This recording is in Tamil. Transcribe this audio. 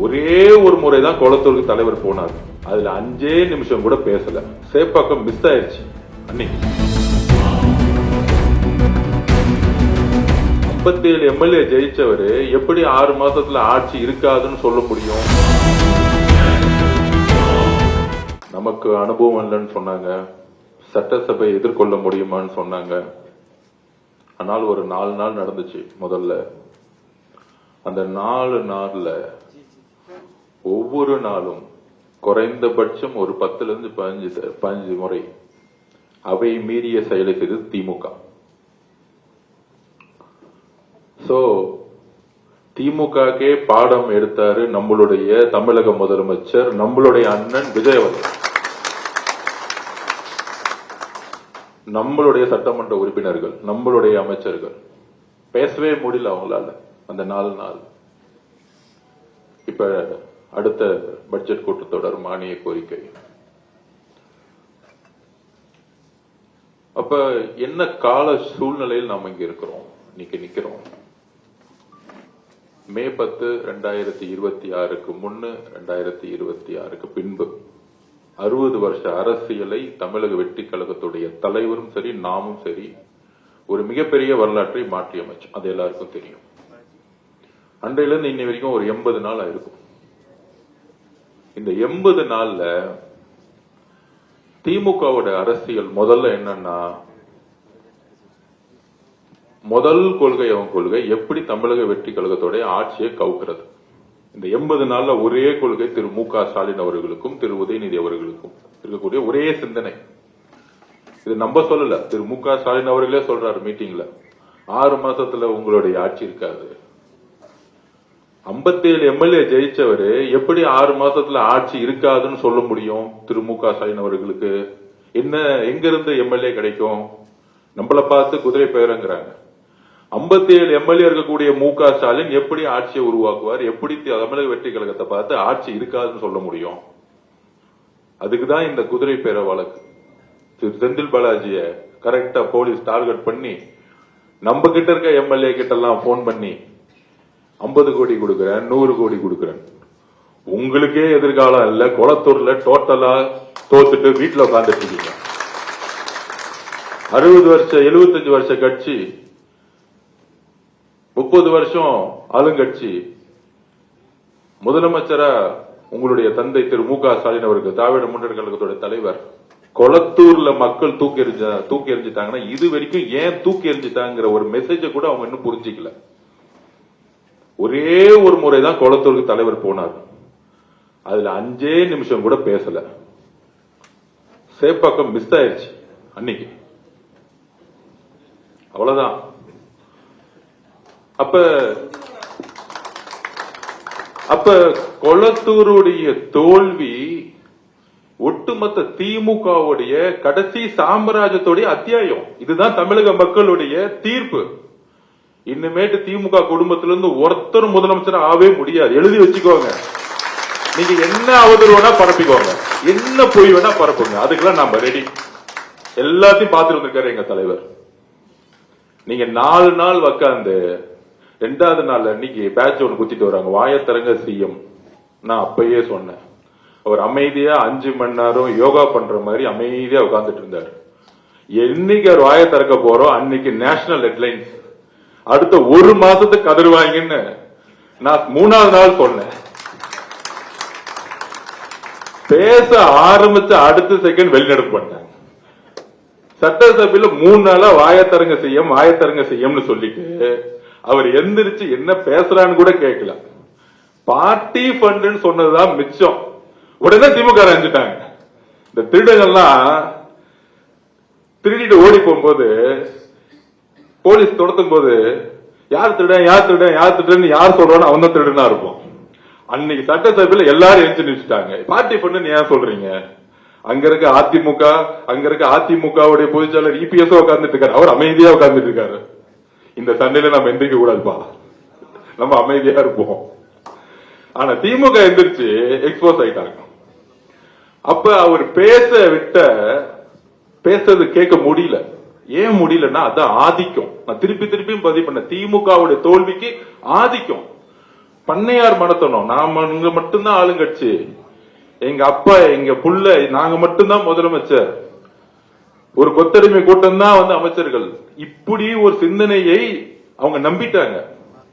ஒரே ஒரு முறைதான் குளத்தூருக்கு தலைவர் போனார். அதுல 5 நிமிஷம் கூட பேசல. சேப்பாக்கம் மிஸ் ஆயிடுச்சு. அன்னைக்கு 57 எம்எல்ஏ ஜெயிச்சவரு எப்படி 6 மாசத்துல ஆட்சி இருக்காதுன்னு சொல்ல முடியும்? நமக்கு அனுபவம் இல்லைன்னு சொன்னாங்க, சட்டசபை எதிர்கொள்ள முடியுமான்னு சொன்னாங்க. ஆனால் ஒரு 4 நாள் நடந்துச்சு. முதல்ல அந்த 4 நாள்ல ஒவ்வொரு நாளும் குறைந்தபட்சம் ஒரு 10 இருந்து 15 முறை அவை மீறிய செயலை செய்தது திமுக. சோ திமுகக்கே பாடம் எடுத்தாரு நம்மளுடைய தமிழக முதலமைச்சர், நம்மளுடைய அண்ணன் விஜய் அவர்கள். நம்மளுடைய சட்டமன்ற உறுப்பினர்கள், நம்மளுடைய அமைச்சர்கள் பேசவே முடியல அவங்களால அந்த 4 நாள். இப்ப அடுத்த பட்ஜெட் கூட்டத்தொடர் மானிய கோரிக்கை. அப்ப என்ன கால சூழ்நிலையில் நாம் இங்க இருக்கிறோம், இன்னைக்கு நிக்கிறோம்? மே 10, 2026க்கு முன்னு 2026க்கு பின்பு 60 வருஷ அரசியலை தமிழக வெற்றி கழகத்துடைய தலைவரும் சரி, நாமும் சரி, ஒரு மிகப்பெரிய வரலாற்றை மாற்றி அமைச்சோம். அது எல்லாருக்கும் தெரியும். அன்றையிலிருந்து இன்னை வரைக்கும் ஒரு 80 நாள் ஆயிருக்கும். இந்த 80 நாள்ல திமுகவோட அரசியல் முதல்ல என்னன்னா, முதல் கொள்கை அவன் கொள்கை எப்படி தமிழக வெற்றி கழகத்தோட ஆட்சியை கவுக்கிறது. இந்த 80 நாள்ல ஒரே கொள்கை திரு மு.க. ஸ்டாலின் அவர்களுக்கும் திரு உதயநிதி அவர்களுக்கும் இருக்கக்கூடிய ஒரே சிந்தனை. இது நம்ம சொல்லல, திரு மு.க. ஸ்டாலின் அவர்களே சொல்றாரு மீட்டிங்ல, 6 மாசத்துல உங்களுடைய ஆட்சி இருக்காது. 57 எம்எல்ஏ ஜெயிச்சவரு எப்படி 6 மாசத்துல ஆட்சி இருக்காதுன்னு சொல்ல முடியும்? திரு மு.க. ஸ்டாலின் அவர்களுக்கு என்ன எங்க இருந்து எம்எல்ஏ கிடைக்கும்? நம்மள பார்த்து குதிரை பெயரங்கிறாங்க. 57 எம்எல்ஏ இருக்கக்கூடிய மு.க. ஸ்டாலின் எப்படி ஆட்சியை உருவாக்குவார்? எப்படி தமிழக வெற்றி கழகத்தை பார்த்து ஆட்சி இருக்காதுன்னு சொல்ல முடியும்? அதுக்குதான் இந்த குதிரை பேர வழக்கு. திரு செந்தில் பாலாஜிய கரெக்டா போலீஸ் டார்கெட் பண்ணி நம்ம கிட்ட இருக்க எம்எல்ஏ கிட்ட எல்லாம் போன் பண்ணி 50 கோடி கொடுக்கிறேன், 100 கோடி கொடுக்கிறேன், உங்களுக்கே எதிர்காலம் இல்ல, குளத்தூர்ல டோட்டலா தோத்துட்டு வீட்டுல உட்கார்ந்துட்டு இருக்கீங்க. 60 வருஷம் 75 வருஷ கட்சி, 30 வருஷம் ஆளுங்கட்சி, முதலமைச்சரா உங்களுடைய தந்தை திரு மு.க. ஸ்டாலின் அவர்கள், திராவிட முன்னேற்ற கழகத்தோட தலைவர், கொளத்தூர்ல மக்கள் தூக்கி எறிஞ்சிட்டாங்கன்னா இது வரைக்கும் ஏன் தூக்கி எறிஞ்சிட்டாங்கிற ஒரு மெசேஜ கூட அவங்க இன்னும் புரிஞ்சிக்கல. ஒரே ஒரு முறைதான் கொளத்தூருக்கு தலைவர் போனார். அதுல 5 நிமிஷம் கூட பேசல. சேப்பாக்கம் மிஸ் ஆயிடுச்சு அன்னைக்கு. அவ்வளவுதான். அப்ப கொளத்தூருடைய தோல்வி ஒட்டுமொத்த திமுகவுடைய கடைசி சாம்ராஜ்யத்துடைய அத்தியாயம். இதுதான் தமிழக மக்களுடைய தீர்ப்பு. இன்னுமேட்டு திமுக குடும்பத்திலிருந்து ஒருத்தர் முதலமைச்சர் ஆவே முடியாது. எழுதி வச்சுக்கோங்க. நீங்க என்ன அவதூறு வேணா பரப்பிக்கோங்க, என்ன பொய் வேணா பரப்புங்க, அதுக்கெல்லாம் நாம ரெடி. எல்லாத்தையும் பார்த்துட்டு வந்திருக்காரு எங்க தலைவர். நீங்க 4 நாள் உட்கார்ந்து 2வது நாள் அன்னைக்கு பேட்ச் ஒன்று குத்திட்டு வராங்க, வாயத்தரங்க சிஎம். நான் அப்பயே சொன்னேன், அவர் அமைதியா 5 மணி நேரம் யோகா பண்ற மாதிரி அமைதியா உட்கார்ந்துட்டு இருந்தாரு. என்னைக்கு அவர் வாய திறக்க போறோம் அன்னைக்கு நேஷனல் ஹெட்லைன்ஸ், அடுத்த 1 மாசத்துக்கு கதறுவாங்கன்னு நான் 3வது நாள் சொன்னேன். பேச ஆரம்பிச்ச அடுத்த செகண்ட் வெளிநடப்பு பண்ணாங்க. சட்டசபையில 3 நாளா வாயத்தரங்க செய்யம்னு சொல்லிட்டு அவர் எந்திரிச்சு என்ன பேசுறான்னு கூட கேட்கல. பார்ட்டி ஃபண்ட் சொன்னதுதான் மிச்சம். உடனே திமுக அரைஞ்சிட்டாங்க. இந்த திருடங்கள்லாம் திருடிட்டு ஓடி போகும்போது போலீஸ் துரத்தும் போது யார் திருடன் யார் சொல்றான்னு அவன் தான் திருடனா இருப்போம். அன்னைக்கு சட்டசபையில எல்லாரும் எழுந்து நிச்சுட்டாங்க. பார்ட்டி ஃபண்ட் ஏன் சொல்றீங்க? அங்க இருக்க அதிமுக, அங்க இருக்க அதிமுகவுடைய பொதுச்செயலர் இபிஎஸ் உட்கார்ந்துட்டு இருக்காரு, அவர் அமைதியா உட்கார்ந்துட்டு இருக்காரு. இந்த சண்டையில நம்ம எந்திரிக்க கூடாதுப்பா, நம்ம அமைதியா இருப்போம். ஆனா திமுக எந்திரிச்சு எக்ஸ்போஸ் ஆயிட்டாங்க. அப்ப அவர் பேசுறது கேட்க முடியல. ஏன் முடியலன்னா அதான் ஆதிக்கம். நான் திருப்பியும் பதிவு பண்ண, திமுகவுடைய தோல்விக்கு ஆதிக்கம். பண்ணையார் மனத்தனம், நாம இங்க மட்டும்தான் ஆளுங்கட்சி, எங்க அப்பா எங்க புள்ள நாங்க மட்டும்தான் முதலமைச்சர், ஒரு கொத்தடிமை கூட்டம் தான் அமைச்சர்கள், இப்படி ஒரு சிந்தனையை அவங்க நம்பிட்டாங்க.